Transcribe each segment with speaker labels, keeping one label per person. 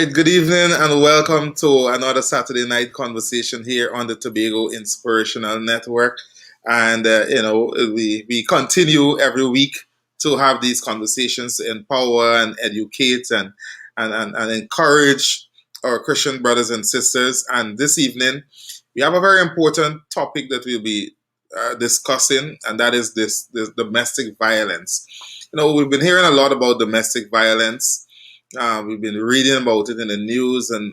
Speaker 1: right, good evening and welcome to another Saturday night conversation here on the Tobago Inspirational Network. And, we continue every week to have these conversations to empower and educate and encourage our Christian brothers and sisters. And this evening, we have a very important topic that we'll be discussing, and that is this domestic violence. We've been hearing a lot about domestic violence. We've been reading about it in the news, and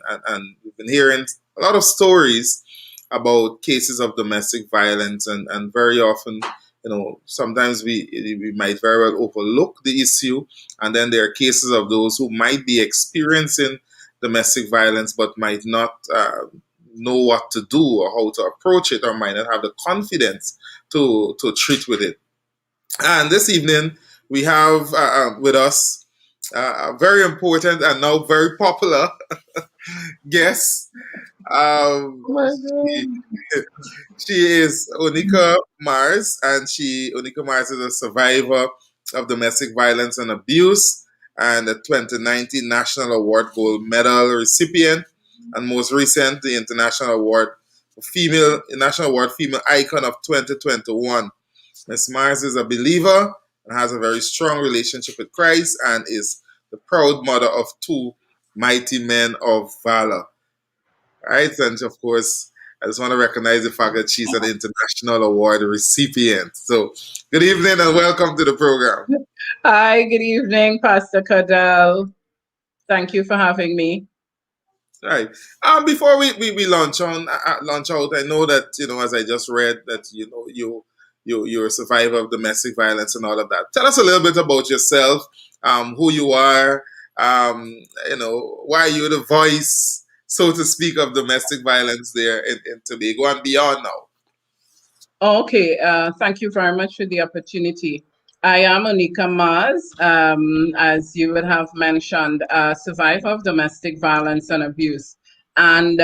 Speaker 1: we've been hearing a lot of stories about cases of domestic violence, and very often, sometimes we might very well overlook the issue, and then there are cases of those who might be experiencing domestic violence but might not know what to do or how to approach it, or might not have the confidence to treat with it. And this evening, we have with us a very important and now very popular guest. Um,
Speaker 2: Oh my
Speaker 1: she,
Speaker 2: God.
Speaker 1: she is Onika Mars, and Onika Mars is a survivor of domestic violence and abuse, and a 2019 National Award Gold Medal recipient, and most recent, the National Award Female Icon of 2021. Miss Mars is a believer and has a very strong relationship with Christ, and is the proud mother of two mighty men of valor. Right? And of course, I just want to recognize the fact that she's an international award recipient. So, good evening and welcome to the program.
Speaker 2: Hi, good evening, Pastor Cadell. Thank you for having me.
Speaker 1: Right. Before we launch out, I know that as I just read that you're a survivor of domestic violence and all of that. Tell us a little bit about yourself, who you are, why you're the voice, so to speak, of domestic violence there in Tobago and beyond now.
Speaker 2: Okay, thank you very much for the opportunity. I am Onika Mars, as you would have mentioned, a survivor of domestic violence and abuse. And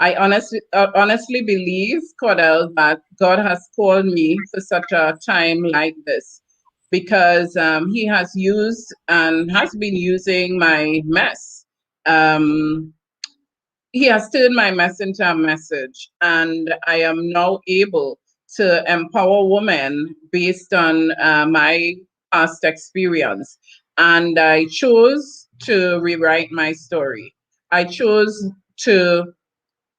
Speaker 2: I honestly believe, Cordell, that God has called me for such a time like this, because He has used and has been using my mess. Um, he has turned my mess into a message, and I am now able to empower women based on my past experience. And I chose to rewrite my story. I chose to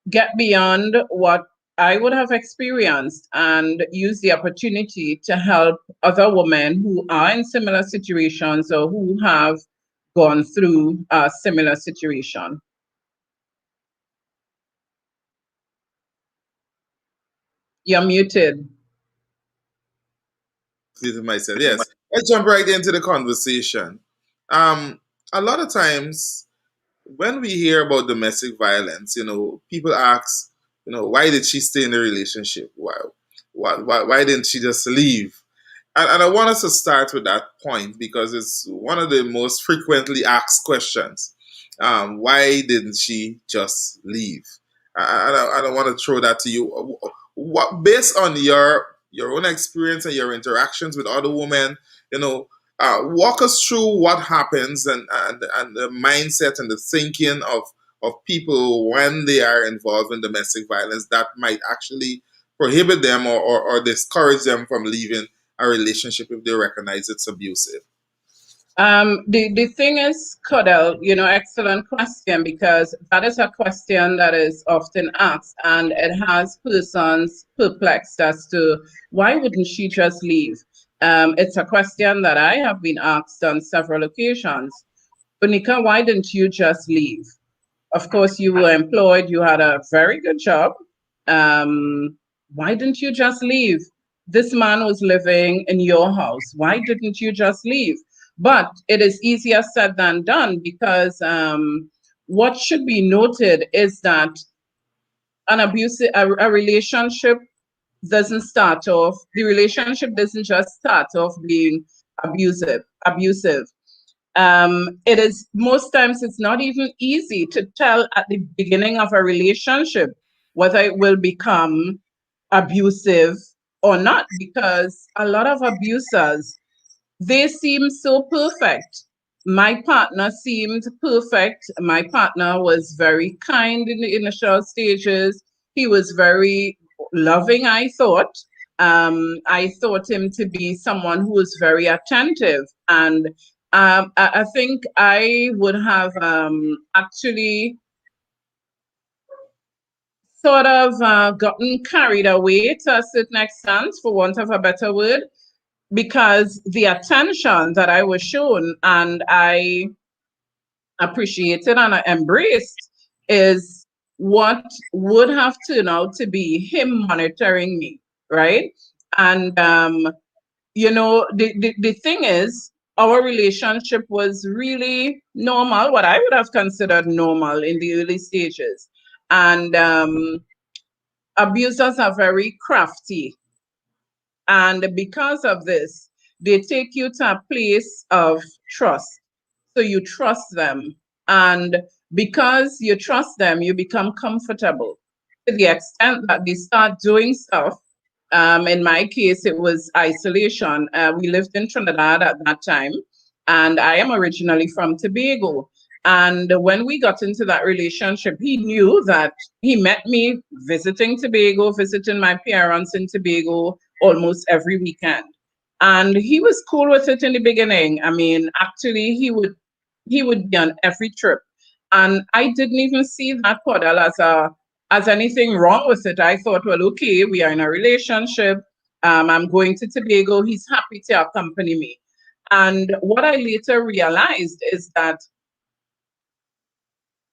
Speaker 2: get beyond what I would have experienced and use the opportunity to help other women who are in similar situations or who have gone through a similar situation. You're muted.
Speaker 1: To myself, yes. Let's jump right into the conversation. Um, a lot of times when we hear about domestic violence, people ask, why did she stay in the relationship? Why didn't she just leave? And I want us to start with that point because it's one of the most frequently asked questions. Why didn't she just leave? I don't want to throw that to you. Based on your own experience and your interactions with other women, walk us through what happens, and the mindset and the thinking of people when they are involved in domestic violence that might actually prohibit them or discourage them from leaving a relationship if they recognize it's abusive.
Speaker 2: The thing is, Cordell, excellent question, because that is a question that is often asked, and it has persons perplexed as to why wouldn't she just leave? It's a question that I have been asked on several occasions. Bonika, why didn't you just leave? Of course, you were employed, you had a very good job. Why didn't you just leave? This man was living in your house. Why didn't you just leave? But it is easier said than done, because what should be noted is that a relationship doesn't start off, the relationship doesn't just start off being abusive. It is, most times it's not even easy to tell at the beginning of a relationship whether it will become abusive or not, because a lot of abusers, they seem so perfect. My partner seemed perfect. My partner was very kind in the initial stages. He was very loving, I thought. I thought him to be someone who was very attentive. And I think I would have actually sort of gotten carried away to a certain extent, for want of a better word, because the attention that I was shown and I appreciated and I embraced is what would have turned out to be him monitoring me, right? And the thing is, our relationship was really normal, what I would have considered normal in the early stages. And abusers are very crafty. And because of this, they take you to a place of trust. So you trust them. And because you trust them, you become comfortable to the extent that they start doing stuff. In my case, it was isolation. We lived in Trinidad at that time, and I am originally from Tobago. And when we got into that relationship, he knew that he met me visiting Tobago, visiting my parents in Tobago almost every weekend. And he was cool with it in the beginning. I mean, actually, he would be on every trip. And I didn't even see that Cordell as anything wrong with it. I thought, well, okay, we are in a relationship. I'm going to Tobago. He's happy to accompany me. And what I later realized is that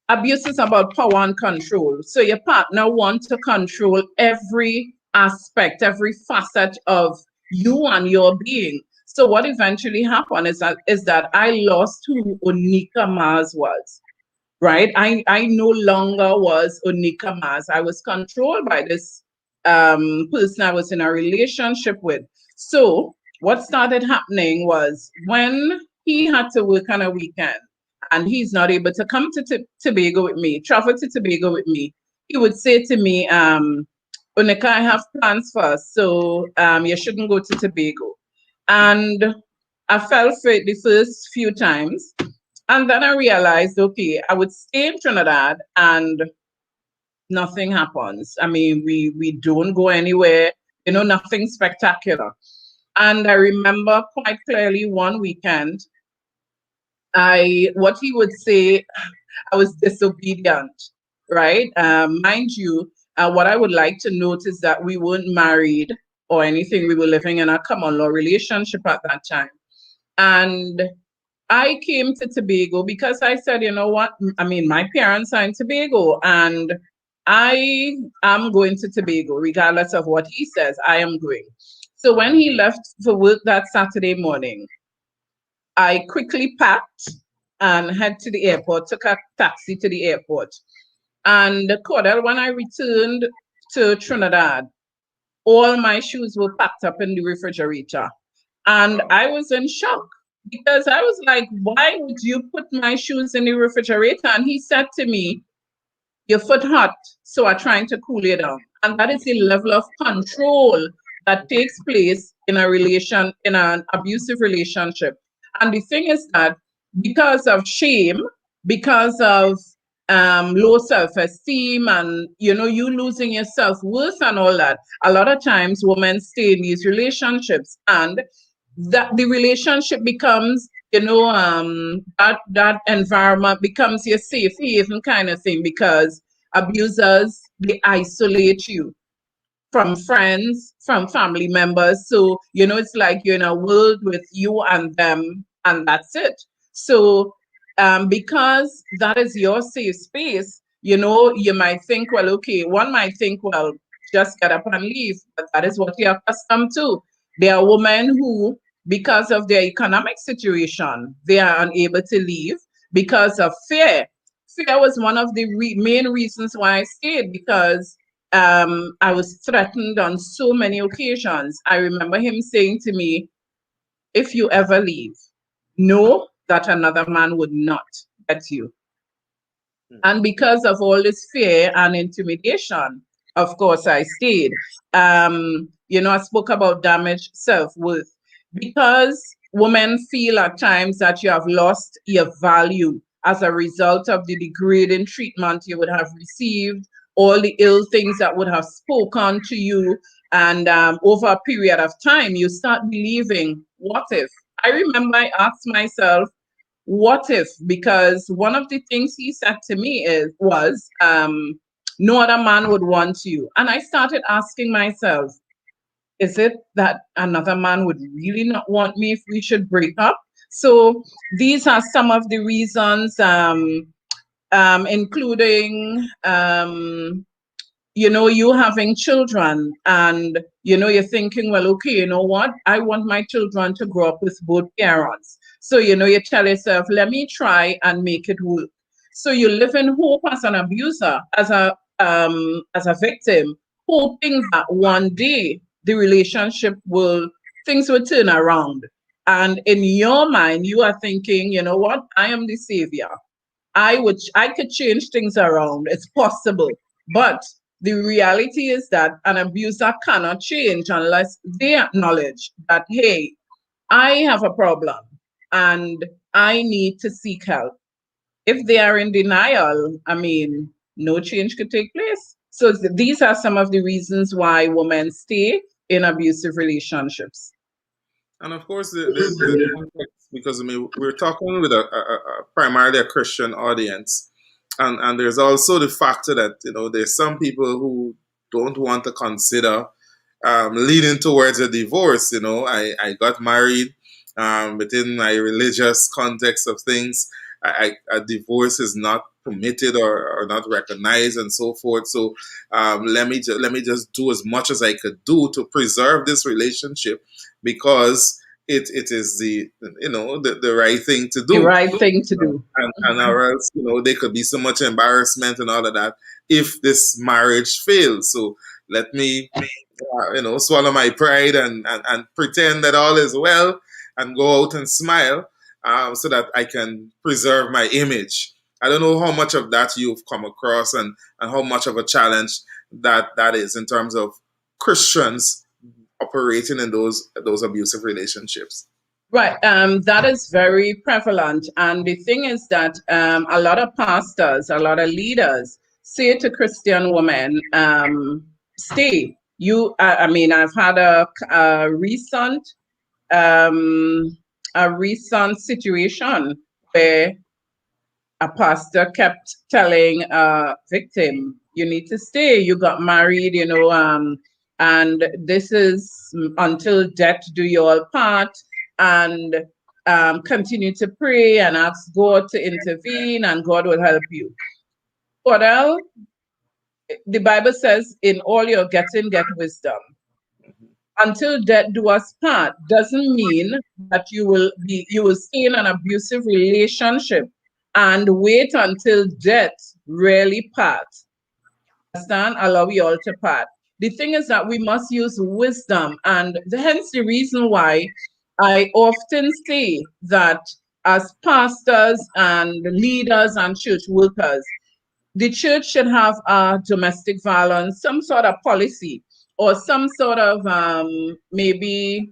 Speaker 2: abuse is about power and control. So your partner wants to control every aspect, every facet of you and your being. So what eventually happened is that I lost who Onika Mars was. Right? I no longer was Onika Mars. I was controlled by this person I was in a relationship with. So what started happening was when he had to work on a weekend and he's not able to come to Tobago with me, travel to Tobago with me, he would say to me, Onika, I have plans first, so you shouldn't go to Tobago. And I fell for it the first few times. And then I realized, okay, I would stay in Trinidad and nothing happens. I mean, we don't go anywhere, nothing spectacular. And I remember quite clearly one weekend, what he would say, I was disobedient, right? Mind you, what I would like to note is that we weren't married or anything. We were living in a common law relationship at that time. And I came to Tobago because I said, you know what? I mean, my parents are in Tobago and I am going to Tobago, regardless of what he says, I am going. So when he left for work that Saturday morning, I quickly packed and head to the airport, took a taxi to the airport. And Cordell, when I returned to Trinidad, all my shoes were packed up in the refrigerator. And I was in shock because I was like, why would you put my shoes in the refrigerator? And he said to me, your foot hot, so I'm trying to cool you down. And that is the level of control that takes place in in an abusive relationship. And the thing is that because of shame, because of low self-esteem and you losing your self-worth and all that, a lot of times women stay in these relationships and that the relationship becomes that environment becomes your safe haven kind of thing, because abusers, they isolate you from friends, from family members. So, it's like you're in a world with you and them, and that's it. So, because that is your safe space, you might think, well, okay, one might think, well, just get up and leave, but that is what you're accustomed to. There are women who, because of their economic situation, they are unable to leave because of fear. Fear was one of the main reasons why I stayed, because I was threatened on so many occasions. I remember him saying to me, if you ever leave, know that another man would not get you. And because of all this fear and intimidation, of course, I stayed. I spoke about damaged self-worth because Women feel at times that you have lost your value as a result of the degrading treatment you would have received, all the ill things that would have spoken to you. And over a period of time, you start believing, what if? I remember I asked myself, what if? Because one of the things he said to me was, no other man would want you. And I started asking myself, is it that another man would really not want me if we should break up? So these are some of the reasons, including you having children, and you're thinking, well, okay, you know what, I want my children to grow up with both parents. So you tell yourself, let me try and make it work. So you live in hope as an abuser, as a victim, hoping that one day the relationship will things will turn around. And in your mind you are thinking, you know what, I am the savior. I could change things around. It's possible. But the reality is that an abuser cannot change unless they acknowledge that, hey, I have a problem and I need to seek help. If they are in denial, I mean, no change could take place. So these are some of the reasons why women stay in abusive relationships.
Speaker 1: And of course, there's the context, because I mean we're talking with a primarily a Christian audience, and there's also the factor that there's some people who don't want to consider leading towards a divorce. I got married within my religious context of things. A divorce is not permitted or not recognized and so forth. So let me just do as much as I could do to preserve this relationship, because it is the right thing to
Speaker 2: The
Speaker 1: do.
Speaker 2: right thing to do.
Speaker 1: And or else there could be so much embarrassment and all of that if this marriage fails. So let me swallow my pride and pretend that all is well and go out and smile, so that I can preserve my image. I don't know how much of that you've come across, and how much of a challenge that is in terms of Christians operating in those abusive relationships.
Speaker 2: Right. That is very prevalent. And the thing is that a lot of pastors, a lot of leaders say to Christian women, stay. I mean, I've had um, a recent situation where a pastor kept telling a victim, you need to stay. You got married, and this is until death do you all part, and continue to pray and ask God to intervene, and God will help you. Well, the Bible says, in all your getting, get wisdom. Until death do us part doesn't mean that you will stay in an abusive relationship and wait until death really parts. Understand? Allow you all to part. The thing is that we must use wisdom, and hence the reason why I often say that as pastors and leaders and church workers, the church should have a domestic violence, some sort of policy, or some sort of maybe,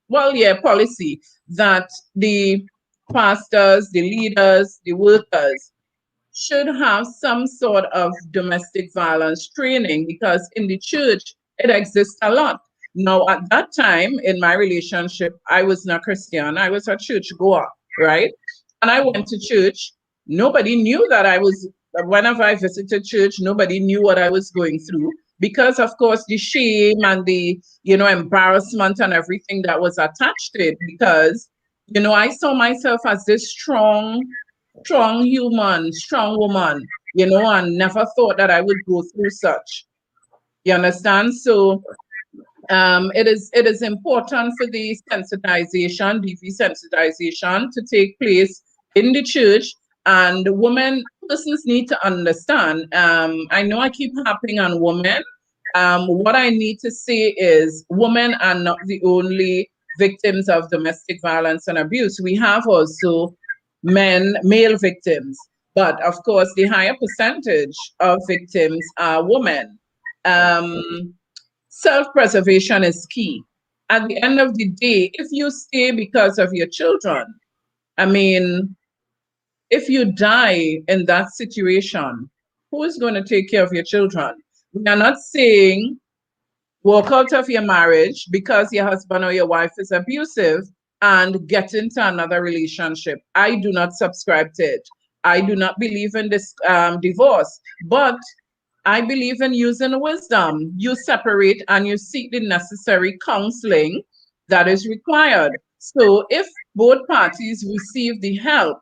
Speaker 2: well, yeah, policy that the pastors, the leaders, the workers should have some sort of domestic violence training, because in the church it exists a lot. Now, at that time in my relationship, I was not Christian, I was a church goer, right? And I went to church. Nobody knew that whenever I visited church, nobody knew what I was going through, because, of course, the shame and the, embarrassment and everything that was attached to it. Because, I saw myself as this strong human, strong woman, and never thought that I would go through such. You understand? So it is important for the sensitization, desensitization to take place in the church. And women, persons need to understand. I know I keep harping on women. What I need to say is women are not the only victims of domestic violence and abuse. We have also male victims. But of course, the higher percentage of victims are women. Um, Self-preservation is key. at the end of the day, if you stay because of your children, I mean, if you die in that situation, who is going to take care of your children? We are not saying walk out of your marriage because your husband or your wife is abusive and get into another relationship. I do not subscribe to it. I do not believe in this divorce, but I believe in using wisdom. You separate and you seek the necessary counseling that is required. So if both parties receive the help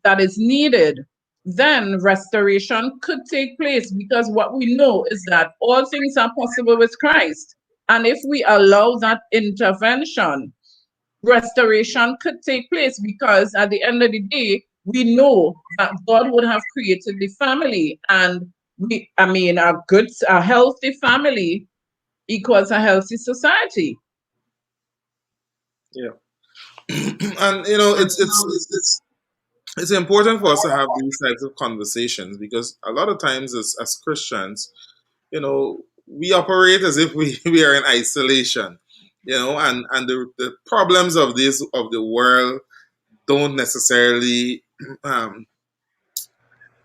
Speaker 2: that is needed, then restoration could take place, because what we know is that all things are possible with Christ. And if we allow that intervention, restoration could take place, because at the end of the day, we know that God would have created the family, and a healthy family equals a healthy society.
Speaker 1: Yeah. And it's important for us to have these types of conversations, because a lot of times as Christians, we operate as if we are in isolation, and the problems of the world don't necessarily um,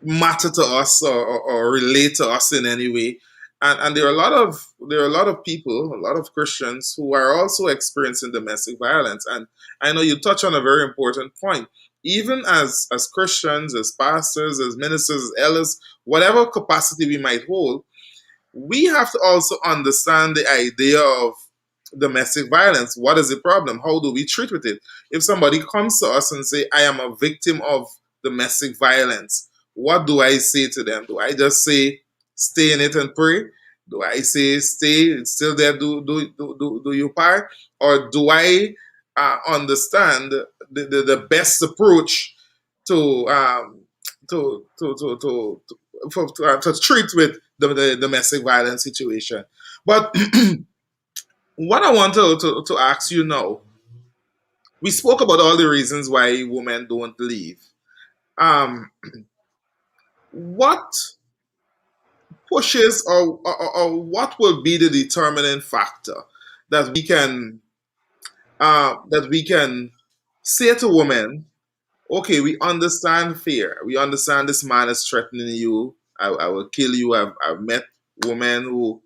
Speaker 1: matter to us, or relate to us in any way. And there are a lot of people, a lot of Christians who are also experiencing domestic violence. And I know you touch on a very important point. Even as Christians, as pastors, as ministers, as elders, whatever capacity we might hold, we have to also understand the idea of domestic violence. What is the problem? How do we treat with it? If somebody comes to us and say, I am a victim of domestic violence, what do I say to them? Do I just say, stay in it and pray? Do I say, stay, it's still there, do you part? Or do I understand the best approach to to treat with the domestic violence situation? But what I want to ask you now, we spoke about all the reasons why women don't leave. Um, what pushes, or what will be the determining factor that we can say to women, okay, we understand fear. We understand this man is threatening you. I will kill you. I've met women who,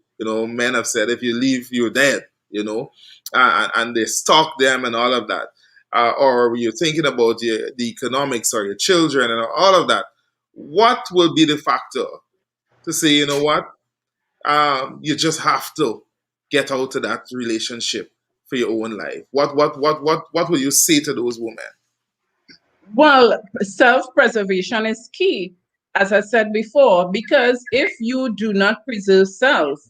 Speaker 1: men have said, if you leave, you're dead, and they stalk them and all of that. Or you're thinking about the economics or your children and all of that. What will be the factor to say, you know what, you just have to get out of that relationship for your own life? What will you say to those women?
Speaker 2: Well, self-preservation is key, as I said before, because if you do not preserve self,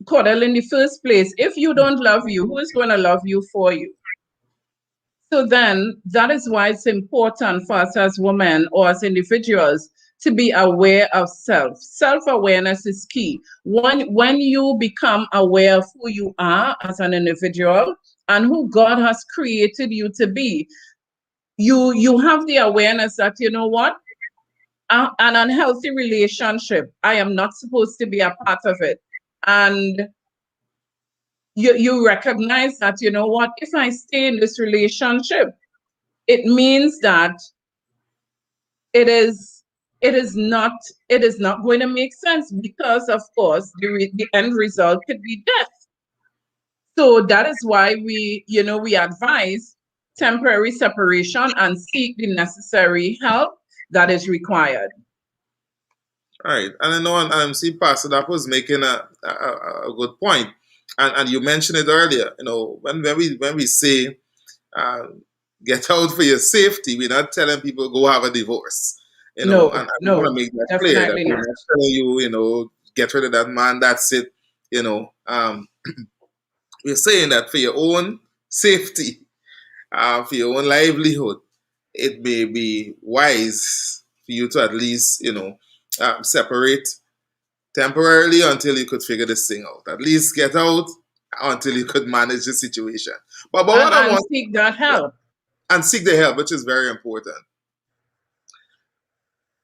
Speaker 2: Cordell, in the first place, if you don't love you, who is going to love you for you? So then that is why it's important for us as women or as individuals to be aware of self. Self-awareness is key. When you become aware of who you are as an individual and who God has created you to be, you have the awareness that, you know what, an unhealthy relationship, I am not supposed to be a part of it. And you recognize that, you know what, if I stay in this relationship, it means that it is it is not it is not going to make sense, because of course the end result could be death. So that is why we advise temporary separation and seek the necessary help that is required.
Speaker 1: All right, and I know, and see, Pastor, that was making a good point, and you mentioned it earlier. When we say, uh, get out for your safety, we're not telling people go have a divorce. And
Speaker 2: No,
Speaker 1: I want to
Speaker 2: no,
Speaker 1: make that clear, that
Speaker 2: definitely
Speaker 1: we're
Speaker 2: not.
Speaker 1: not telling you, get rid of that man. That's it. We're saying that for your own safety, for your own livelihood, it may be wise for you to at least, separate temporarily until you could figure this thing out. At least get out until you could manage the situation. But what I
Speaker 2: And
Speaker 1: want,
Speaker 2: seek that
Speaker 1: yeah,
Speaker 2: help.
Speaker 1: and seek the help, which is very important.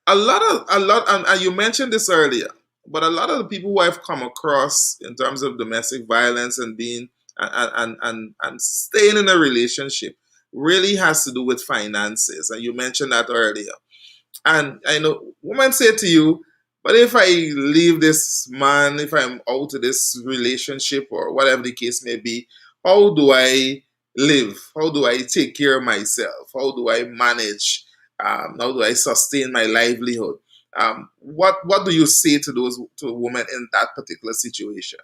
Speaker 1: And you mentioned this earlier, but a lot of the people who I've come across in terms of domestic violence and being and staying in a relationship really has to do with finances. And you mentioned that earlier. And I know women say to you, but if I leave this man, if I'm out of this relationship or whatever the case may be, how do I live? How do I take care of myself? How do I manage? How do I sustain my livelihood? What do you say to those to women in that particular situation?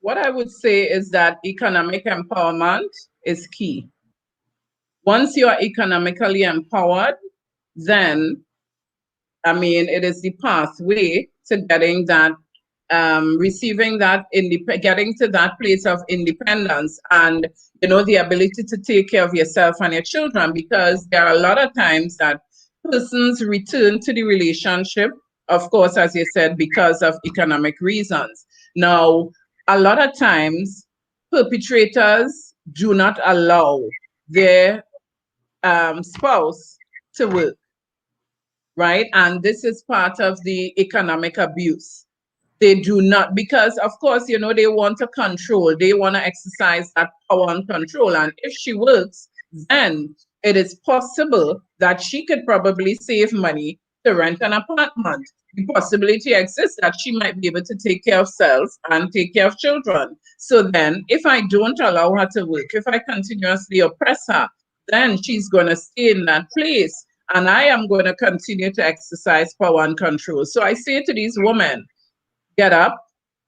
Speaker 2: What I would say is that economic empowerment is key. Once you are economically empowered, then it is the pathway to getting that, receiving that, getting to that place of independence and, the ability to take care of yourself and your children. Because there are a lot of times that persons return to the relationship, of course, as you said, because of economic reasons. Now, a lot of times, perpetrators do not allow their spouse to work, right? And this is part of the economic abuse. They do not, because of course, they want to control, they want to exercise that power and control. And if she works, then it is possible that she could probably save money to rent an apartment. The possibility exists that she might be able to take care of self and take care of children. So then, if I don't allow her to work, if I continuously oppress her, then she's going to stay in that place. And I am going to continue to exercise power and control. So I say to these women, get up,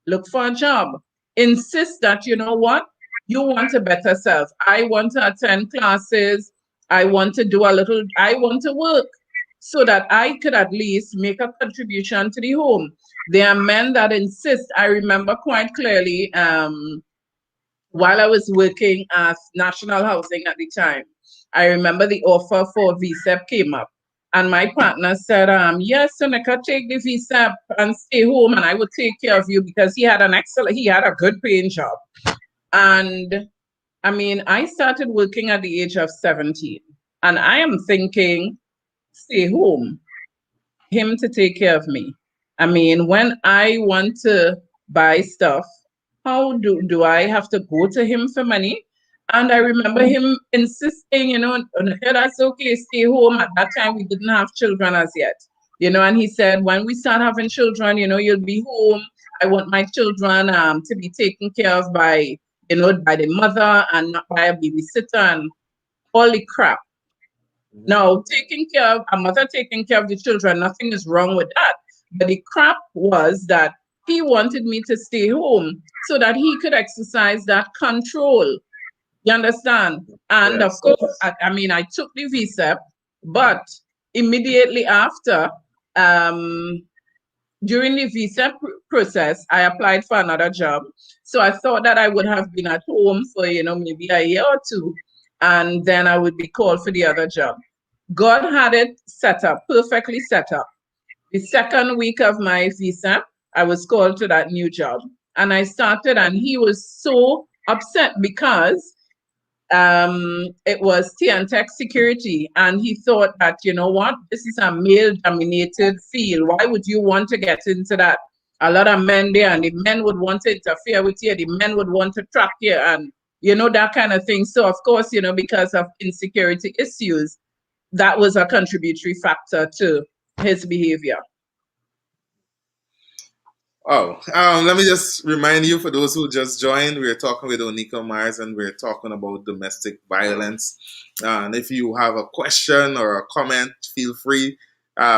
Speaker 2: look for a job, insist that, you know what, you want a better self. I want to attend classes. I want to do a little, I want to work so that I could at least make a contribution to the home. There are men that insist. I remember quite clearly, while I was working as national housing at the time, I remember the offer for VSEP came up. And my partner said, yes, Onika, take the VSEP and stay home and I would take care of you, because he had a good paying job. And I started working at the age of 17 and I am thinking, stay home, him to take care of me. When I want to buy stuff, how do I have to go to him for money? And I remember him insisting, "Okay, that's okay, stay home." At that time, we didn't have children as yet, and he said, when we start having children, you'll be home. I want my children to be taken care of by, by the mother and not by a babysitter and all the crap. Now, taking care of a mother, taking care of the children, nothing is wrong with that. But the crap was that he wanted me to stay home so that he could exercise that control. You understand? And of
Speaker 1: Yes.
Speaker 2: course, I took the visa, but immediately after, um, during the visa process, I applied for another job. So I thought that I would have been at home for, maybe a year or two, and then I would be called for the other job. God had it set up, perfectly set up. The second week of my visa, I was called to that new job. And I started, and he was so upset because it was Tech security. And he thought that, you know what, this is a male dominated field. Why would you want to get into that? A lot of men there, and the men would want to interfere with you, the men would want to track you, and that kind of thing. So, of course, because of insecurity issues, that was a contributory factor to his behavior.
Speaker 1: Oh, let me just remind you, for those who just joined, we're talking with Onika Mars and we're talking about domestic violence. And if you have a question or a comment, feel free,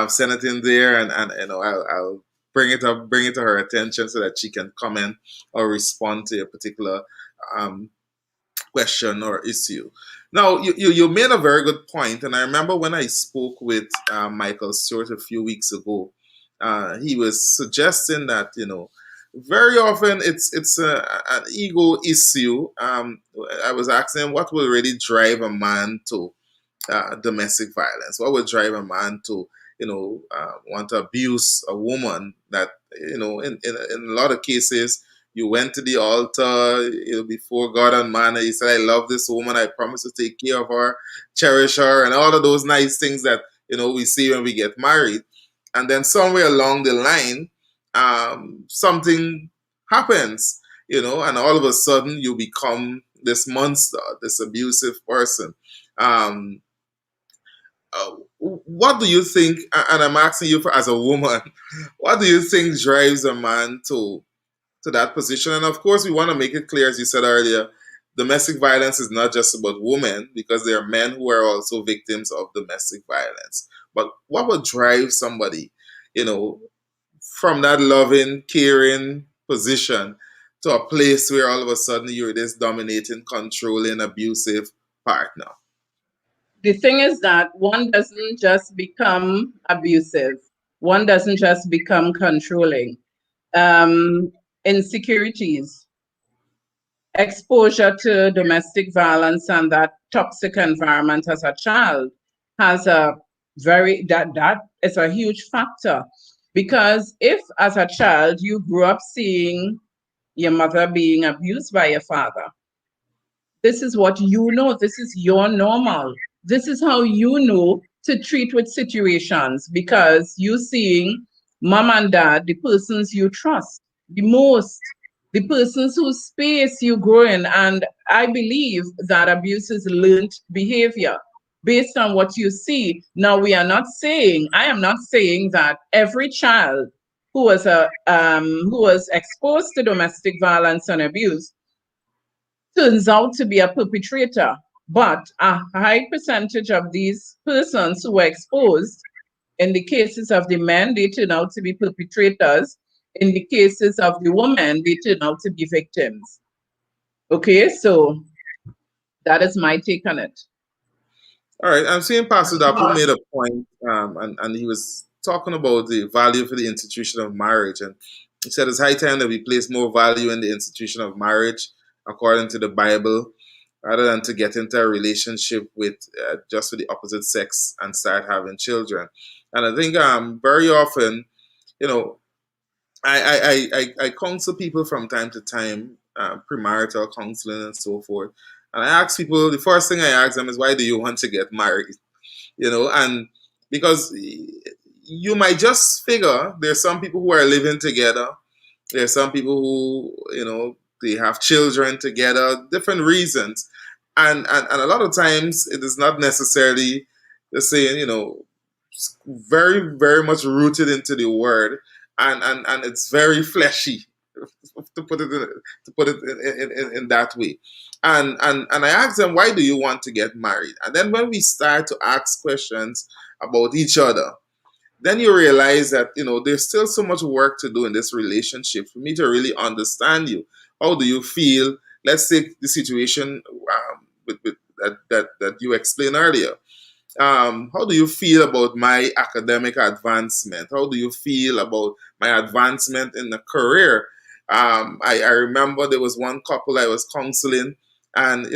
Speaker 1: send it in there, and I'll bring it to her attention so that she can comment or respond to a particular um, question or issue. Now, you made a very good point, and I remember when I spoke with Michael Stewart a few weeks ago, he was suggesting that very often an ego issue. I was asking him what will really drive a man to domestic violence. What would drive a man to want to abuse a woman that in a lot of cases you went to the altar before God and man, and you said, I love this woman, I promise to take care of her, cherish her, and all of those nice things that we see when we get married. And then somewhere along the line, something happens. and all of a sudden you become this monster, this abusive person. Um, what do you think? And I'm asking you for as a woman, what do you think drives a man to that position? And of course, we want to make it clear, as you said earlier, domestic violence is not just about women, because there are men who are also victims of domestic violence. But what would drive somebody, you know, from that loving, caring position to a place where all of a sudden you're this dominating, controlling, abusive partner?
Speaker 2: The thing is that one doesn't just become abusive, one doesn't just become controlling. Um, Insecurities, exposure to domestic violence and that toxic environment as a child has a that is a huge factor, because if as a child you grew up seeing your mother being abused by your father, this is what you know. This is your normal. This is how you know to treat with situations, because you seeing mom and dad, the persons you trust the most, the persons whose space you grow in. And I believe that abuse is learned behavior based on what you see. Now, I am not saying that every child who was exposed to domestic violence and abuse turns out to be a perpetrator. But a high percentage of these persons who were exposed, in the cases of the men, they turn out to be perpetrators. In the cases of the women, they turn out to be victims. Okay, so that is my take on it.
Speaker 1: All right, I'm seeing Pastor Dapu made a point, and he was talking about the value for the institution of marriage. And he said it's high time that we place more value in the institution of marriage according to the Bible, rather than to get into a relationship with just with the opposite sex and start having children. And I think very often, you know, I counsel people from time to time, premarital counseling and so forth. And I ask people, the first thing I ask them is, why do you want to get married? And because you might just figure there's some people who are living together, there's some people who, they have children together, different reasons. And a lot of times it is not necessarily the same, very, very much rooted into the word. And it's very fleshy, to put it in that way. And I asked them, why do you want to get married? And then when we start to ask questions about each other, then you realize that there's still so much work to do in this relationship for me to really understand you. How do you feel? Let's take the situation that you explained earlier. How do you feel about my academic advancement? How do you feel about my advancement in the career? I remember there was one couple I was counseling, and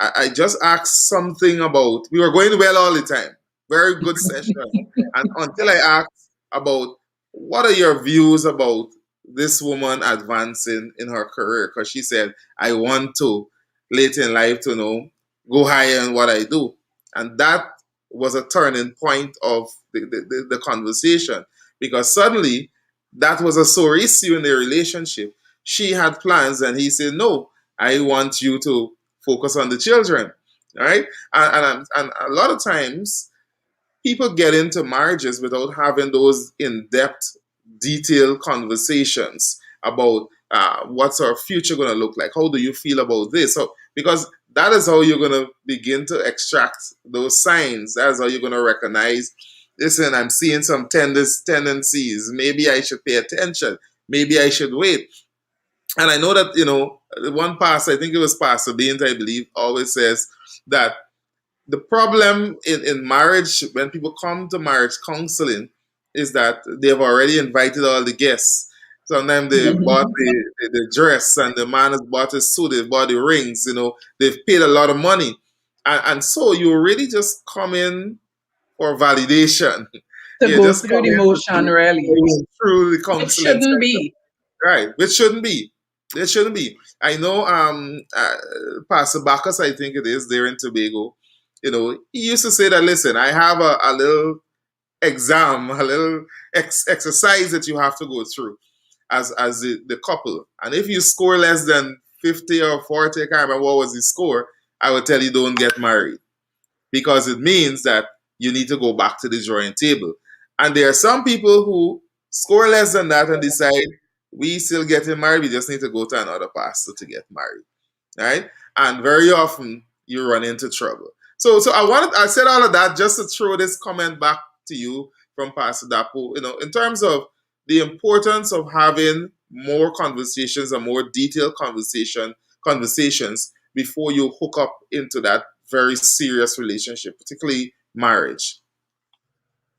Speaker 1: I just asked something about. We were going well all the time, very good session, and until I asked about what are your views about this woman advancing in her career, because she said I want to later in life to go higher in what I do, and that was a turning point of the conversation, because suddenly that was a sore issue in the relationship. She had plans, and he said, no, I want you to focus on the children. All right. And a lot of times people get into marriages without having those in-depth, detailed conversations about what's our future going to look like. How do you feel about this? So, because that is how you're going to begin to extract those signs. That's how you're going to recognize, listen, I'm seeing some tendencies. Maybe I should pay attention. Maybe I should wait. And I know that, one pastor, I think it was Pastor Baines, I believe, always says that the problem in marriage, when people come to marriage counseling, is that they've already invited all the guests. Sometimes they bought the dress, and the man has bought his suit, they've bought the rings, they've paid a lot of money. And so you really just come in for validation.
Speaker 2: To
Speaker 1: You
Speaker 2: go
Speaker 1: just
Speaker 2: through
Speaker 1: come
Speaker 2: the
Speaker 1: in
Speaker 2: motion, really.
Speaker 1: through the
Speaker 2: It
Speaker 1: counseling
Speaker 2: shouldn't
Speaker 1: session.
Speaker 2: be.
Speaker 1: Right, which shouldn't be. It shouldn't be. I know Pastor Bacchus, I think it is, there in Tobago, he used to say that, listen, I have a little exam, a little exercise that you have to go through. as the couple. And if you score less than 50 or 40, I can't remember what was the score, I would tell you don't get married, because it means that you need to go back to the drawing table. And there are some people who score less than that and decide we still getting married, we just need to go to another pastor to get married, right? And very often you run into trouble. So I said all of that just to throw this comment back to you from Pastor Dapo, in terms of the importance of having more conversations and more detailed conversations before you hook up into that very serious relationship, particularly marriage.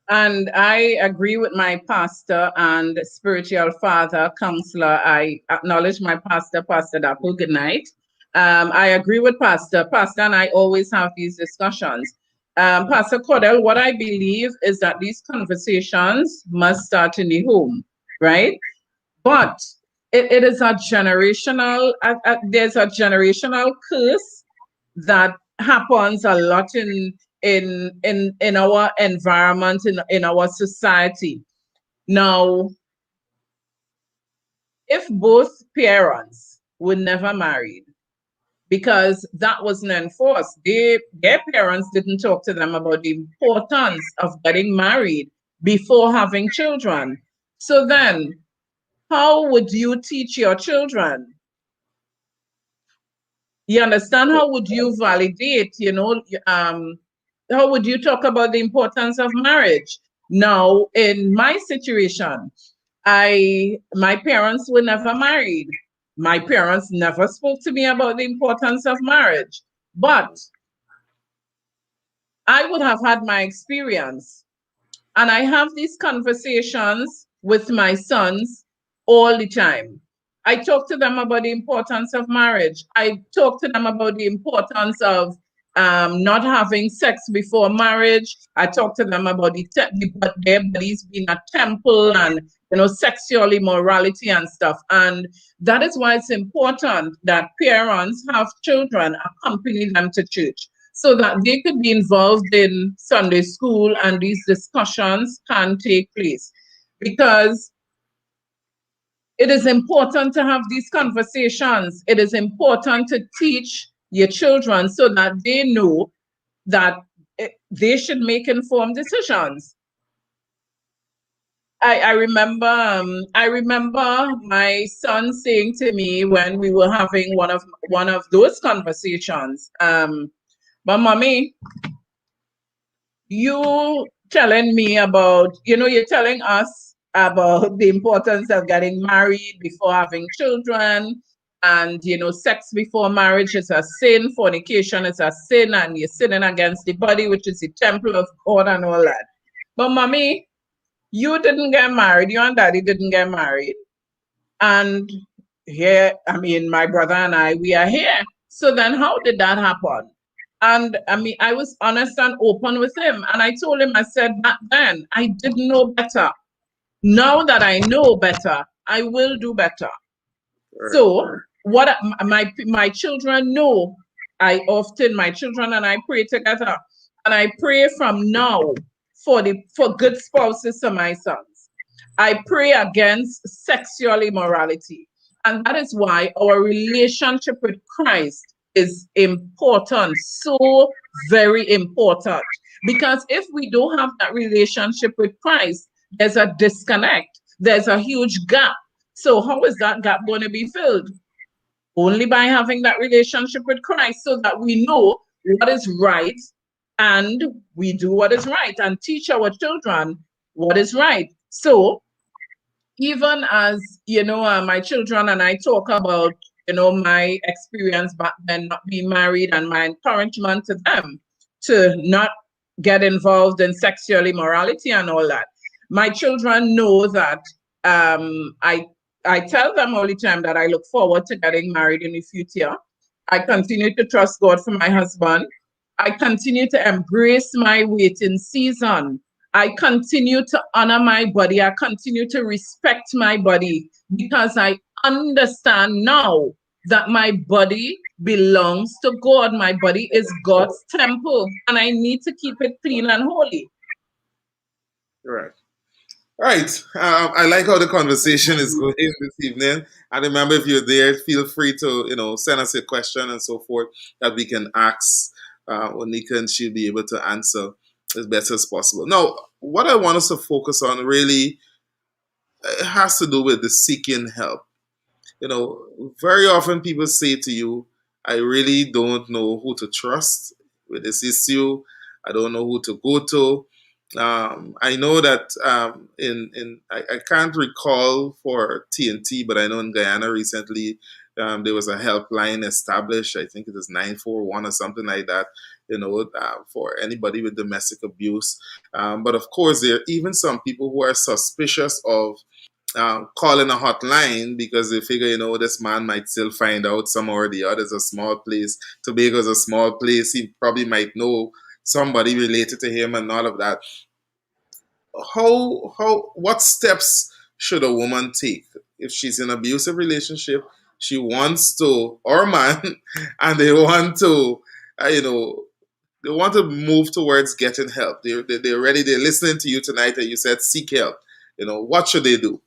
Speaker 2: And I agree with my pastor and spiritual father, counselor. I acknowledge my pastor, Pastor Dapo. Good night. I agree with Pastor. Pastor and I always have these discussions. Pastor Cordell, what I believe is that these conversations must start in the home, right? But it is a generational, there's a generational curse that happens a lot in our environment, in our society. Now, if both parents were never married, because that wasn't enforced, their parents didn't talk to them about the importance of getting married before having children. So then, how would you teach your children? You understand? How would you validate, how would you talk about the importance of marriage? Now, in my situation, my parents were never married. My parents never spoke to me about the importance of marriage. But I would have had my experience. And I have these conversations with my sons all the time. I talk to them about the importance of marriage. I talk to them about the importance of not having sex before marriage. I talk to them about their bodies being a temple and sexual immorality and stuff. And that is why it's important that parents have children accompany them to church, so that they could be involved in Sunday school and these discussions can take place. Because it is important to have these conversations. It is important to teach your children so that they know that they should make informed decisions. I remember my son saying to me when we were having one of those conversations, but mommy, you telling me about, you're telling us about the importance of getting married before having children, and sex before marriage is a sin, fornication is a sin, and you're sinning against the body, which is the temple of God and all that. But mommy, you didn't get married, you and daddy didn't get married. And here, my brother and I, we are here. So then how did that happen? And I was honest and open with him. And I told him, I said, back then, I didn't know better. Now that I know better, I will do better. Right. So what my children know, my children and I pray together. And I pray from now for good spouses to my sons. I pray against sexual immorality. And that is why our relationship with Christ is important, so very important. Because if we don't have that relationship with Christ, there's a disconnect, there's a huge gap. So how is that gap going to be filled? Only by having that relationship with Christ, so that we know what is right and we do what is right and teach our children what is right. So even as, my children and I talk about, my experience back then not being married, and my encouragement to them to not get involved in sexual immorality and all that, my children know that I tell them all the time that I look forward to getting married in the future. I continue to trust God for my husband. I continue to embrace my waiting season. I continue to honor my body. I continue to respect my body, because I understand now that my body belongs to God. My body is God's temple, and I need to keep it clean and holy.
Speaker 1: Right. Right. I like how the conversation is going this evening. And remember, if you're there, feel free to send us a question and so forth that we can ask Onika, and she'll be able to answer as best as possible. Now, what I want us to focus on really has to do with the seeking help. Very often people say to you, I really don't know who to trust with this issue. I don't know who to go to. I know that I can't recall for TNT, but I know in Guyana recently there was a helpline established. I think it is 941 or something like that. For anybody with domestic abuse. But of course, there are even some people who are suspicious of calling a hotline because they figure, this man might still find out somehow or the other. It's a small place. Tobago is a small place. He probably might know somebody related to him and all of that. What steps should a woman take if she's in an abusive relationship? She wants to, or man, and they want to, they want to move towards getting help. They're ready. They're listening to you tonight, and you said seek help. What should they do?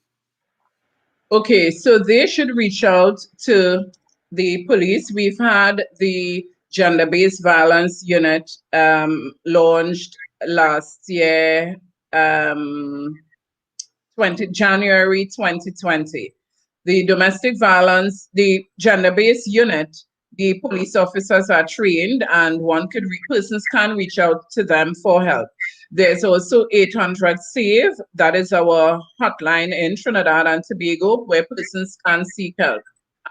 Speaker 2: Okay, so they should reach out to the police. We've had the gender-based violence unit launched last year, um, January 2020. The domestic violence, the gender-based unit, the police officers are trained, and persons can reach out to them for help. There's also 800 SAVE, that is our hotline in Trinidad and Tobago, where persons can seek help.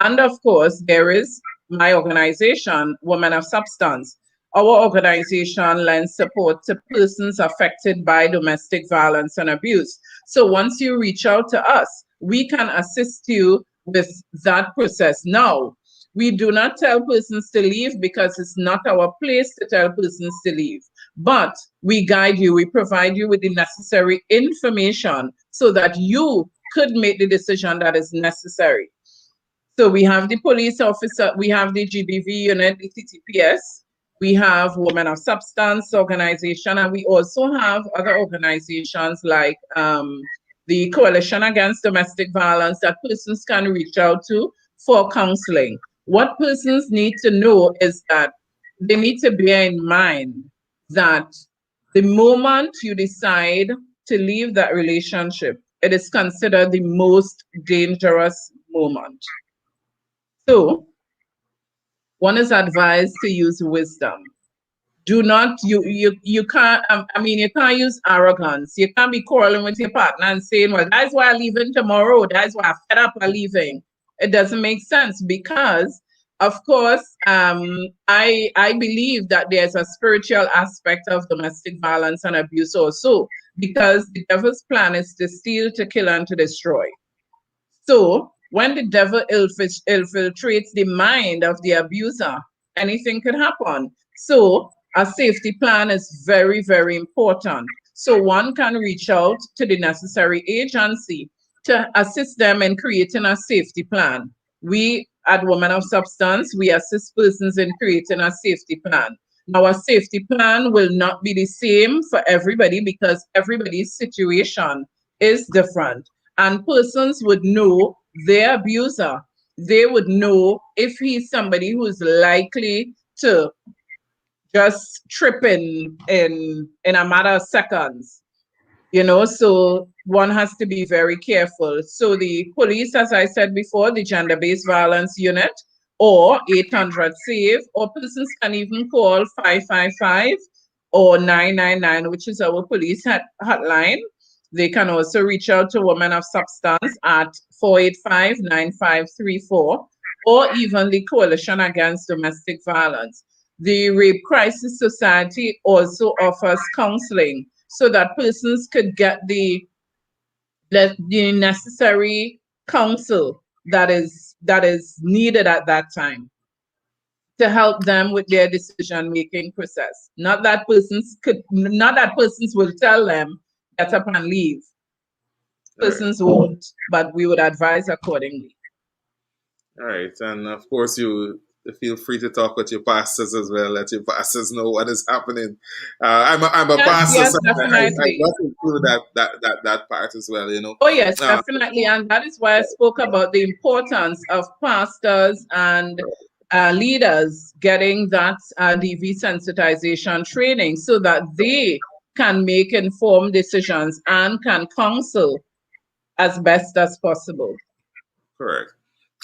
Speaker 2: And of course, there is my organization, Women of Substance. Our organization lends support to persons affected by domestic violence and abuse. So once you reach out to us, we can assist you with that process. Now, we do not tell persons to leave because it's not our place to tell persons to leave. But we guide you, we provide you with the necessary information so that you could make the decision that is necessary. So we have the police officer, we have the GBV unit, the TTPS, we have Women of Substance organization, and we also have other organizations like the Coalition Against Domestic Violence that persons can reach out to for counseling. What persons need to know is that they need to bear in mind that the moment you decide to leave that relationship, it is considered the most dangerous moment. So one is advised to use wisdom. Do not you can't you can't use arrogance. You can't be quarreling with your partner and saying, well, that's why I'm leaving tomorrow, that's why I'm fed up of leaving. It doesn't make sense because of course I believe that there's a spiritual aspect of domestic violence and abuse also, because the devil's plan is to steal, to kill, and to destroy. So when the devil infiltrates the mind of the abuser, anything could happen. So a safety plan is very, very important. So one can reach out to the necessary agency to assist them in creating a safety plan. We at Women of Substance, we assist persons in creating a safety plan. Now, a safety plan will not be the same for everybody because everybody's situation is different, and persons would know their abuser. They would know if he's somebody who's likely to just trip in a matter of seconds. So one has to be very careful. So the police, as I said before, the gender-based violence unit, or 800 SAVE, or persons can even call 555 or 999, which is our police hotline. They can also reach out to Women of Substance at 485-9534, or even the Coalition Against Domestic Violence. The Rape Crisis Society also offers counseling so that persons could get the necessary counsel that is needed at that time to help them with their decision-making process. Not that persons will tell them get up and leave.
Speaker 1: All right.
Speaker 2: Persons won't, but we would advise accordingly.
Speaker 1: All right. And of course, you feel free to talk with your pastors as well. Let your pastors know what is happening. I'm a
Speaker 2: Yes,
Speaker 1: pastor,
Speaker 2: yes,
Speaker 1: so I
Speaker 2: definitely.
Speaker 1: got to include that part as well.
Speaker 2: Oh, yes,
Speaker 1: Uh,
Speaker 2: definitely. And that is why I spoke about the importance of pastors and leaders getting that DV sensitization training so that they can make informed decisions and can counsel as best as possible.
Speaker 1: Correct.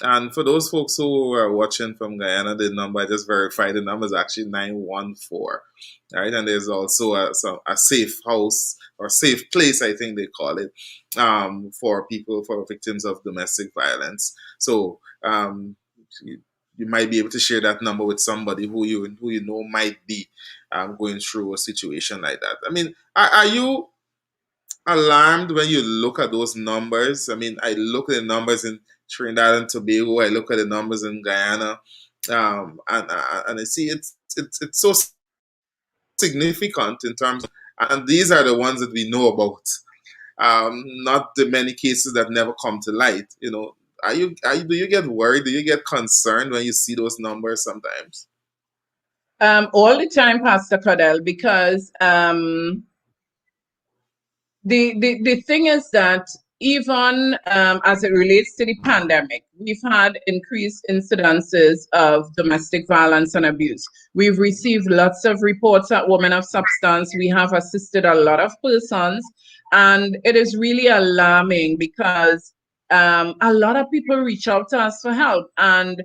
Speaker 1: And for those folks who are watching from Guyana, the number I just verified, the number is actually 914. Right. And there's also a safe house or safe place, I think they call it, for people, for victims of domestic violence. So you might be able to share that number with somebody who you know might be going through a situation like that. I mean, are you alarmed when you look at those numbers? I mean, I look at the numbers in Trinidad and Tobago. I look at the numbers in Guyana, and I see it's so significant in terms. And these are the ones that we know about. Not the many cases that never come to light. Do you get worried? Do you get concerned when you see those numbers sometimes?
Speaker 2: All the time, Pastor Cordell, because the thing is that even as it relates to the pandemic, we've had increased incidences of domestic violence and abuse. We've received lots of reports at Women of Substance. We have assisted a lot of persons, and it is really alarming because a lot of people reach out to us for help. And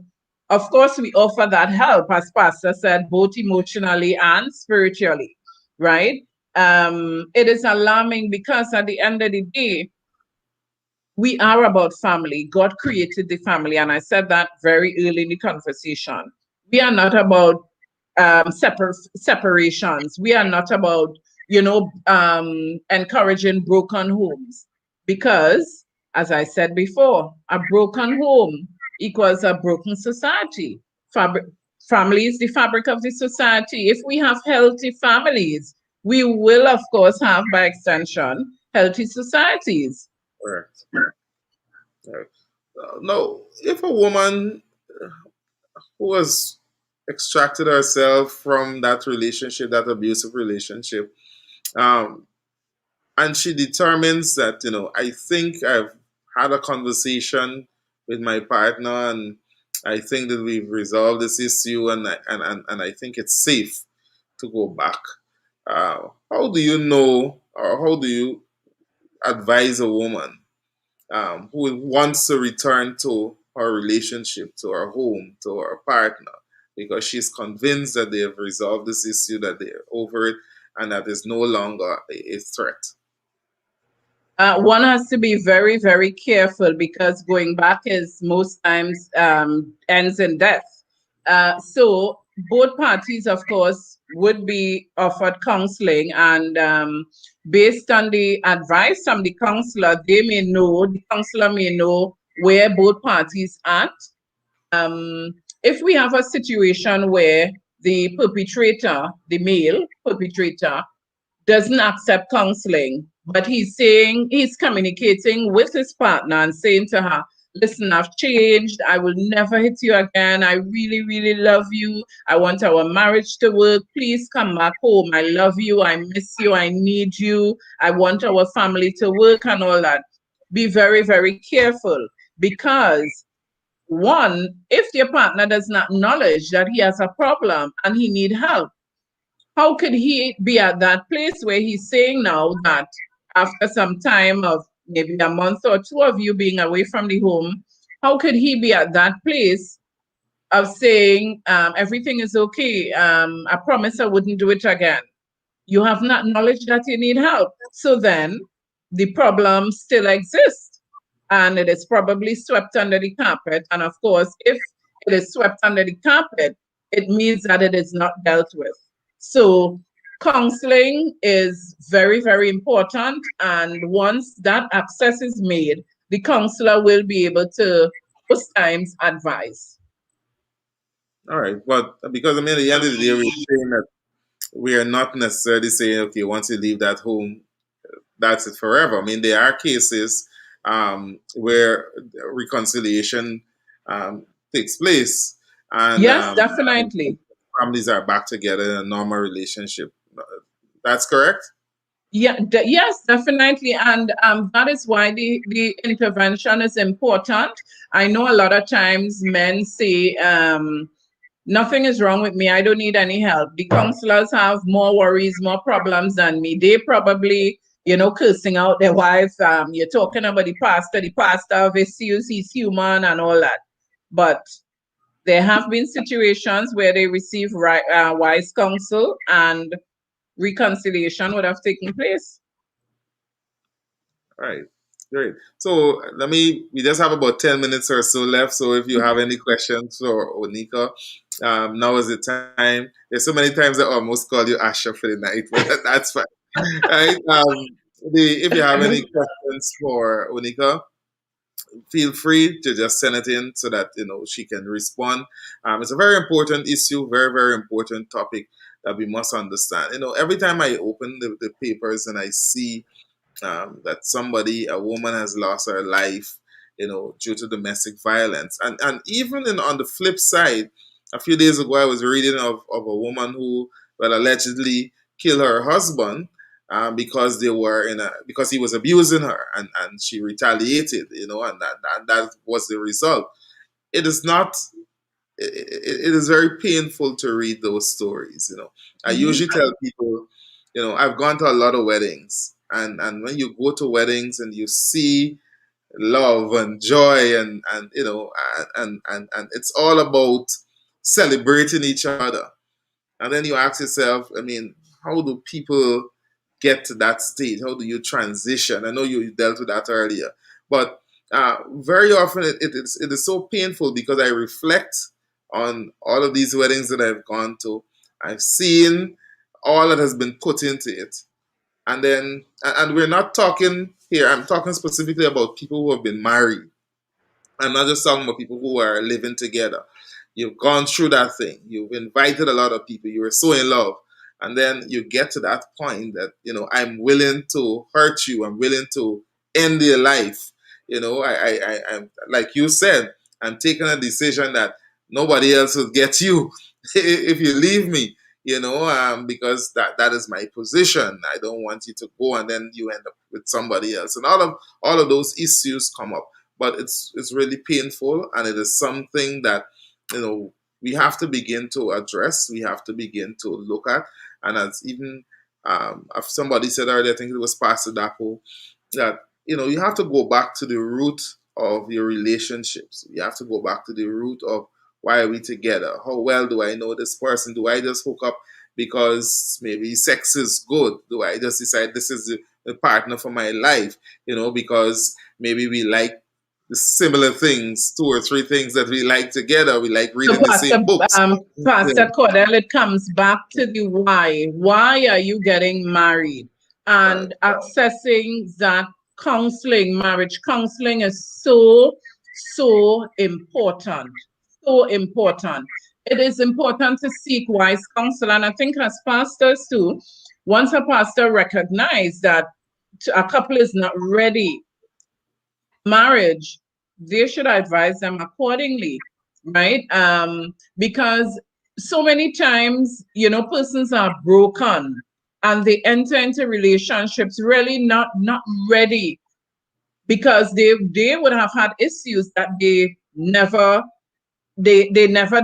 Speaker 2: of course, we offer that help, as Pastor said, both emotionally and spiritually, right? It is alarming because at the end of the day, we are about family. God created the family, and I said that very early in the conversation. We are not about separations. We are not about, encouraging broken homes because, as I said before, a broken home equals a broken society. Fabric, family is the fabric of the society. If we have healthy families, we will, of course, have, by extension, healthy societies.
Speaker 1: Correct. Correct. No, if a woman who has extracted herself from that relationship, that abusive relationship, um, and she determines that, I think I've had a conversation with my partner, and I think that we've resolved this issue, and I think it's safe to go back. How do you know, or how do you advise a woman who wants to return to her relationship, to her home, to her partner, because she's convinced that they have resolved this issue, that they're over it, and that is no longer a threat?
Speaker 2: One has to be very, very careful because going back is most times ends in death. So both parties, of course, would be offered counseling, and based on the advice from the counselor, the counselor may know where both parties are. If we have a situation where the perpetrator, the male perpetrator, doesn't accept counseling, but he's communicating with his partner and saying to her, listen, I've changed. I will never hit you again. I really, really love you. I want our marriage to work. Please come back home. I love you. I miss you. I need you. I want our family to work and all that. Be very, very careful because one, if your partner does not acknowledge that he has a problem and he need help, how could he be at that place where he's saying now that after some time of maybe a month or two of you being away from the home, how could he be at that place of saying everything is okay? I promise I wouldn't do it again. You have not acknowledged that you need help. So then the problem still exists and it is probably swept under the carpet. And of course, if it is swept under the carpet, it means that it is not dealt with. So counseling is very, very important. And once that access is made, the counselor will be able to most times advise.
Speaker 1: All right, but because I mean, at the end of the day, we're saying that we are not necessarily saying, okay, once you leave that home, that's it forever. I mean, there are cases where reconciliation takes place, and
Speaker 2: Yes, definitely.
Speaker 1: families are back together in a normal relationship. That's correct.
Speaker 2: Yeah, yes, definitely. And that is why the intervention is important. I know a lot of times men say, nothing is wrong with me. I don't need any help. The counselors have more worries, more problems than me. They probably, cursing out their wife. You're talking about the pastor of issues, he's human and all that. But there have been situations where they receive wise counsel and reconciliation would have taken place.
Speaker 1: Right. Great. So we just have about 10 minutes or so left. So if you have any questions for Onika, now is the time. There's so many times I almost call you Asha for the night, but that's fine. Right. If you have any questions for Onika, feel free to just send it in so that she can respond. It's a very important issue, very very important topic that we must understand. Every time I open the papers and I see that a woman has lost her life, due to domestic violence. And even on the flip side, a few days ago, I was reading of a woman who, well, allegedly killed her husband because because he was abusing her, and she retaliated, and that was the result. It is not. It is very painful to read those stories. I
Speaker 2: Mhm.
Speaker 1: usually tell people, I've gone to a lot of weddings, and when you go to weddings and you see love and joy, and it's all about celebrating each other, and then you ask yourself, I mean, how do people get to that state? How do you transition? I know you dealt with that earlier, but very often it is so painful because I reflect on all of these weddings that I've gone to. I've seen all that has been put into it. And we're not talking here, I'm talking specifically about people who have been married. I'm not just talking about people who are living together. You've gone through that thing. You've invited a lot of people. You were so in love. And then you get to that point that, I'm willing to hurt you. I'm willing to end your life. I'm like you said, I'm taking a decision that nobody else will get you if you leave me, because that is my position. I don't want you to go and then you end up with somebody else. And all of those issues come up, but it's really painful, and it is something that we have to begin to address. We have to begin to look at, and as even somebody said earlier, I think it was Pastor Dapo, that you have to go back to the root of your relationships. You have to go back to the root of why are we together? How well do I know this person? Do I just hook up because maybe sex is good? Do I just decide this is the partner for my life? Because maybe we like the similar things, two or three things that we like together. We like
Speaker 2: So,
Speaker 1: reading the same books. Yeah.
Speaker 2: Pastor Cordell, it comes back to the why. Why are you getting married?
Speaker 1: Right.
Speaker 2: And accessing that counseling, marriage counseling is so, so important. So important. It is important to seek wise counsel. And I think as pastors too, once a pastor recognizes that a couple is not ready marriage, they should advise them accordingly, right? Because so many times, persons are broken and they enter into relationships really not ready because they would have had issues that they never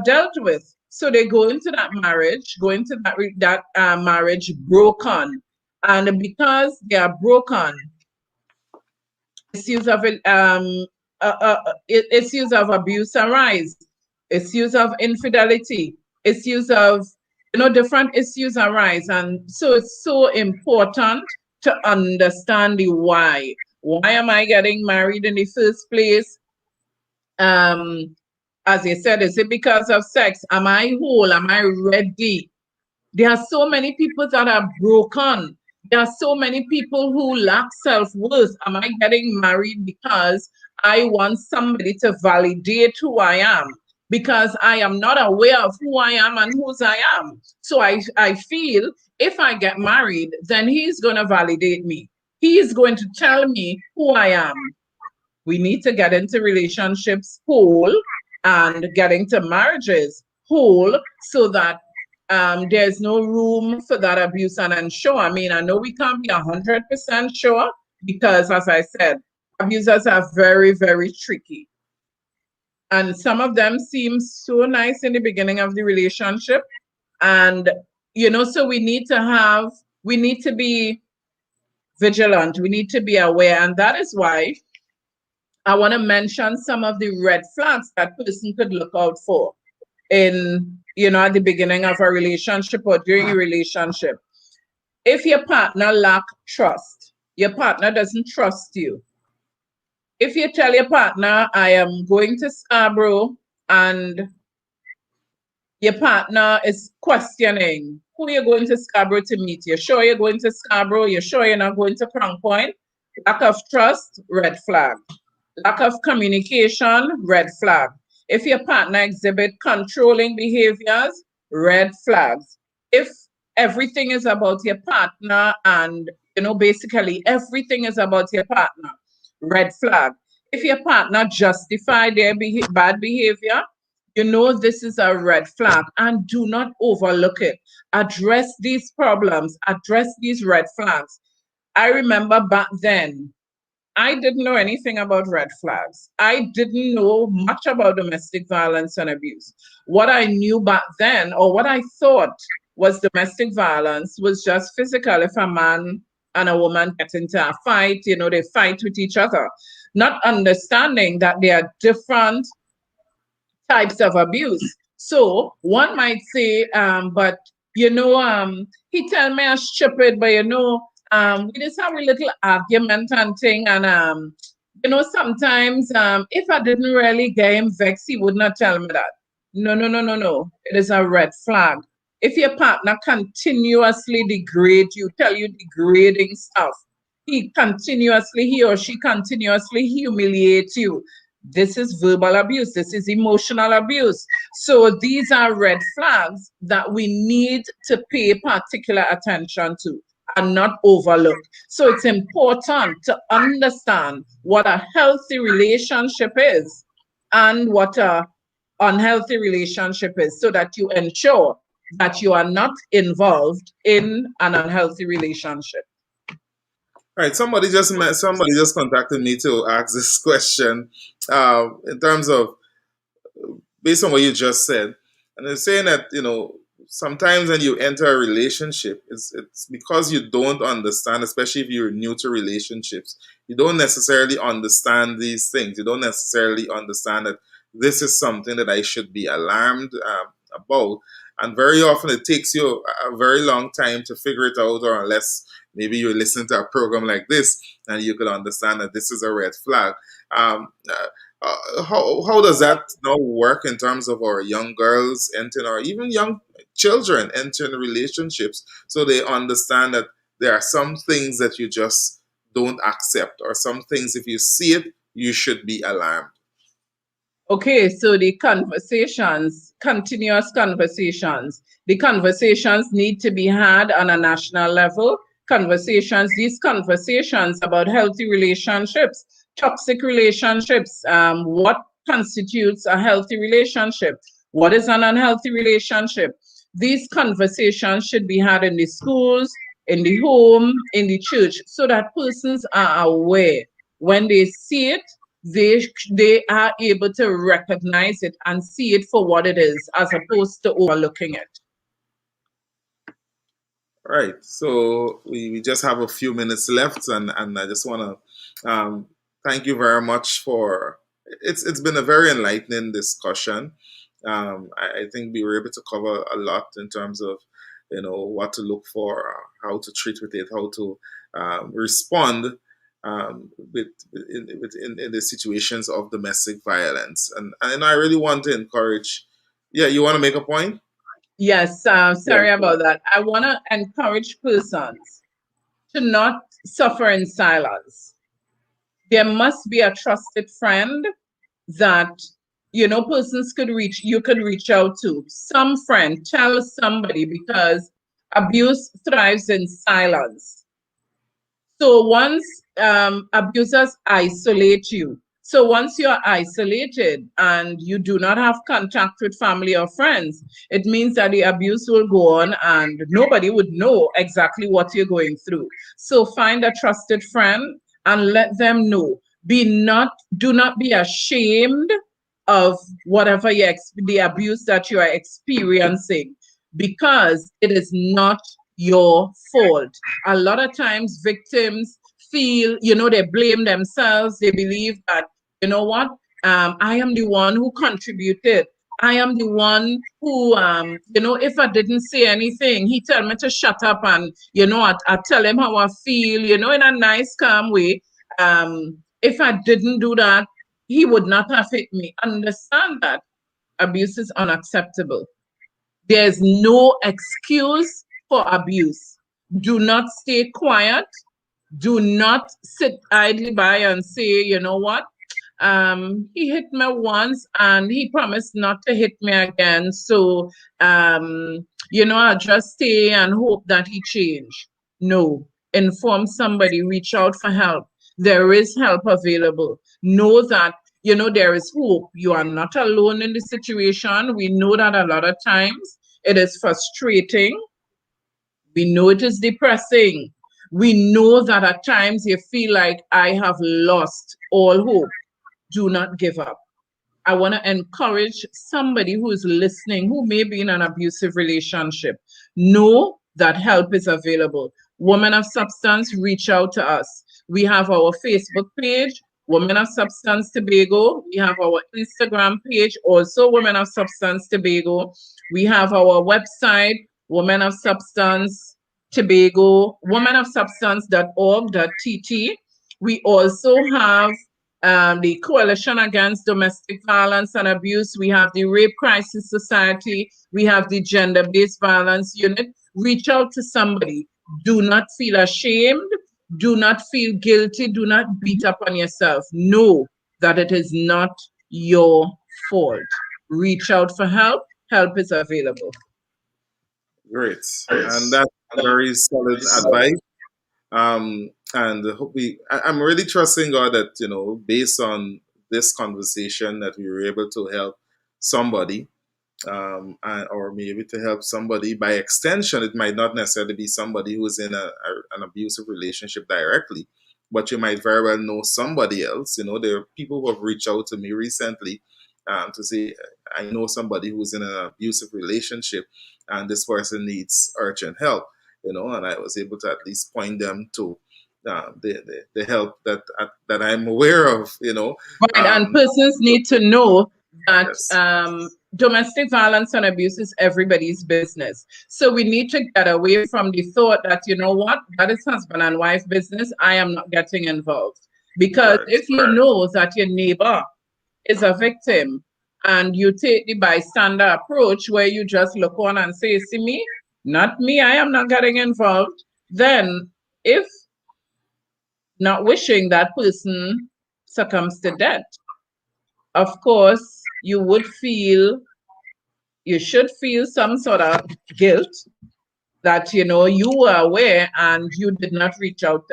Speaker 2: dealt with. So they go into that marriage, marriage broken, and because they are broken, issues of issues of abuse arise, issues of infidelity, issues of different issues arise, and so it's so important to understand the why. Why am I getting married in the first place? Um, as you said, is it because of sex? Am I whole? Am I ready? There are so many people that are broken. There are so many people who lack self-worth. Am I getting married because I want somebody to validate who I am? Because I am not aware of who I am and whose I am. So I feel if I get married, then he's going to validate me. He is going to tell me who I am. We need to get into relationships whole, and getting to marriages whole so that there's no room for that abuse and unsure. I mean, I know we can't be 100% sure because, as I said, abusers are very, very tricky. And some of them seem so nice in the beginning of the relationship. And, so we need to be vigilant. We need to be aware. And that is why I want to mention some of the red flags that person could look out for at the beginning of a relationship or during a relationship. If your partner lack trust, your partner doesn't trust you. If you tell your partner, I am going to Scarborough, and your partner is questioning who you're going to Scarborough to meet. You're sure you're going to Scarborough? You're sure you're not going to Crown Point? Lack of trust, red flag. Lack of communication, red flag. If your partner exhibit controlling behaviors, red flags. If everything is about your partner and, basically everything is about your partner, red flag. If your partner justify their bad behavior, this is a red flag, and do not overlook it. Address these problems, address these red flags. I remember back then, I didn't know anything about red flags. I didn't know much about domestic violence and abuse. What I knew back then, or what I thought was domestic violence, was just physical. If a man and a woman get into a fight, they fight with each other, not understanding that there are different types of abuse. So one might say, but he tell me I'm stupid, but we just have a little argument and thing, and sometimes if I didn't really get him vexed, he would not tell me that. No, no, no, no, no. It is a red flag. If your partner continuously degrade you, tell you degrading stuff, he or she continuously humiliates you, this is verbal abuse, this is emotional abuse. So these are red flags that we need to pay particular attention to and not overlook. So it's important to understand what a healthy relationship is and what a unhealthy relationship is, so that you ensure that you are not involved in an unhealthy relationship.
Speaker 1: Right. Somebody just contacted me to ask this question. In terms of, based on what you just said, and they're saying that sometimes when you enter a relationship, it's because you don't understand, especially if you're new to relationships, you don't necessarily understand these things. You don't necessarily understand that this is something that I should be alarmed about. And very often it takes you a very long time to figure it out, or unless maybe you're listening to a program like this and you could understand that this is a red flag. How does that now work in terms of our young girls entering, or even young children entering relationships, so they understand that there are some things that you just don't accept, or some things, if you see it, you should be alarmed?
Speaker 2: Okay, so the conversations, continuous conversations, the conversations need to be had on a national level. These conversations about healthy relationships, toxic relationships, what constitutes a healthy relationship, what is an unhealthy relationship. These conversations should be had in the schools, in the home, in the church, so that persons are aware. When they see it, they are able to recognize it and see it for what it is, as opposed to overlooking it.
Speaker 1: Right. So we just have a few minutes left, and I just want to thank you very much for it's been a very enlightening discussion. I think we were able to cover a lot in terms of what to look for, how to treat with it, how to respond in the situations of domestic violence, and I really want to encourage. Yeah, you want to make a point?
Speaker 2: Yes,
Speaker 1: Yeah.
Speaker 2: sorry about that. I want to encourage persons to not suffer in silence. There must be a trusted friend that persons you could reach out to. Some friend, tell somebody, because abuse thrives in silence. So once abusers isolate you, So once you're isolated and you do not have contact with family or friends, it means that the abuse will go on and nobody would know exactly what you're going through. So find a trusted friend and let them know. Do not be ashamed of whatever the abuse that you are experiencing, because it is not your fault. A lot of times victims feel, they blame themselves. They believe that, you know what, I am the one who contributed. I am the one who, if I didn't say anything, he tell me to shut up, and, I tell him how I feel, in a nice, calm way. If I didn't do that, he would not have hit me. Understand that abuse is unacceptable. There's no excuse for abuse. Do not stay quiet. Do not sit idly by and say, you know what? He hit me once and he promised not to hit me again. So, I'll just stay and hope that he change. No, inform somebody, reach out for help. There is help available. Know that, there is hope. You are not alone in the situation. We know that a lot of times it is frustrating. We know it is depressing. We know that at times you feel like I have lost all hope. Do not give up. I want to encourage somebody who is listening who may be in an abusive relationship. Know that help is available. Women of Substance, reach out to us. We have our Facebook page, Women of Substance Tobago. We have our Instagram page, also Women of Substance Tobago. We have our website, Women of Substance Tobago, womenofsubstance.org.tt. We also have the Coalition Against Domestic Violence and Abuse. We have the Rape Crisis Society. We have the Gender Based Violence Unit. Reach out to somebody. Do not feel ashamed. Do not feel guilty. Do not beat up on yourself. Know that it is not your fault. Reach out for help. Help is available.
Speaker 1: Great. And that's very solid advice. And I'm really trusting God that, based on this conversation, that we were able to help somebody, or maybe to help somebody by extension. It might not necessarily be somebody who's in an abusive relationship directly, but you might very well know somebody else. There are people who have reached out to me recently, to say, I know somebody who's in an abusive relationship and this person needs urgent help, and I was able to at least point them to the help that I'm aware of.
Speaker 2: Right, and persons need to know that
Speaker 1: Yes.
Speaker 2: domestic violence and abuse is everybody's business. So we need to get away from the thought that, you know what, that is husband and wife business. I am not getting involved. Because
Speaker 1: Right.
Speaker 2: if you know that your neighbor is a victim and you take the bystander approach where you just look on and say, see me, not me, I am not getting involved, then if not wishing that person succumbs to death, of course, you should feel some sort of guilt that, you were aware and you did not reach out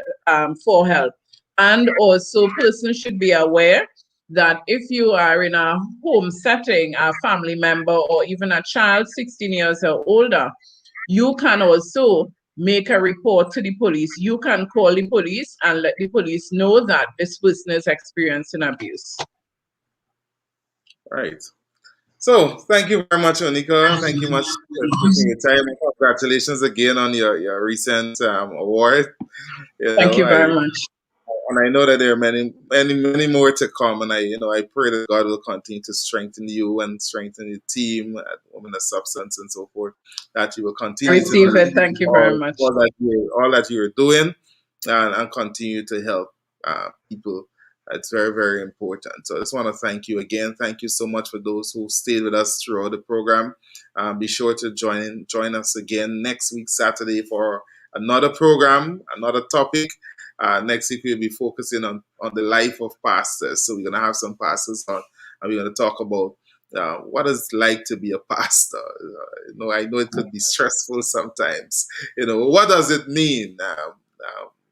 Speaker 2: for help. And also, persons should be aware that if you are in a home setting, a family member, or even a child 16 years or older, you can also make a report to the police. You can call the police and let the police know that this person is experiencing abuse.
Speaker 1: Right. So, thank you very much, Onika. Thank you much for taking your time. Congratulations again on your recent award.
Speaker 2: Thank you very much.
Speaker 1: And I know that there are many, many, many more to come. And I pray that God will continue to strengthen you and strengthen your team at Women of Substance and so forth. That you will continue to
Speaker 2: Receive
Speaker 1: do
Speaker 2: it. Thank you very much.
Speaker 1: all that you're doing, and continue to help people. It's very, very important. So I just want to thank you again. Thank you so much for those who stayed with us throughout the program. Be sure to join us again next week, Saturday, for another program, another topic. Next week, we'll be focusing on the life of pastors. So we're going to have some pastors on, and we're going to talk about what it's like to be a pastor. I know it could be stressful sometimes. What does it mean?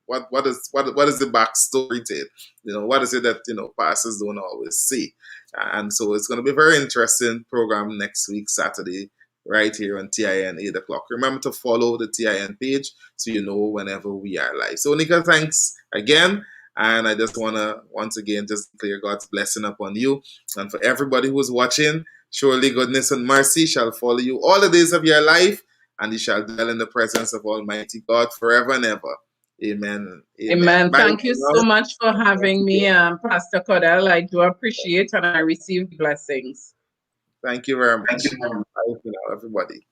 Speaker 1: what is the backstory to it? What is it that pastors don't always see? And so it's going to be a very interesting program next week, Saturday, right here on TIN 8 o'clock. Remember to follow the TIN page so you know whenever we are live. So Onika, thanks again. And I just want to once again just declare God's blessing upon you. And for everybody who's watching, surely goodness and mercy shall follow you all the days of your life, and you shall dwell in the presence of Almighty God forever and ever. Amen.
Speaker 2: Amen.
Speaker 1: Bye.
Speaker 2: Thank you so much for having me, Pastor Cordell. I do appreciate and I receive blessings.
Speaker 1: Thank you very much. Bye for now, everybody.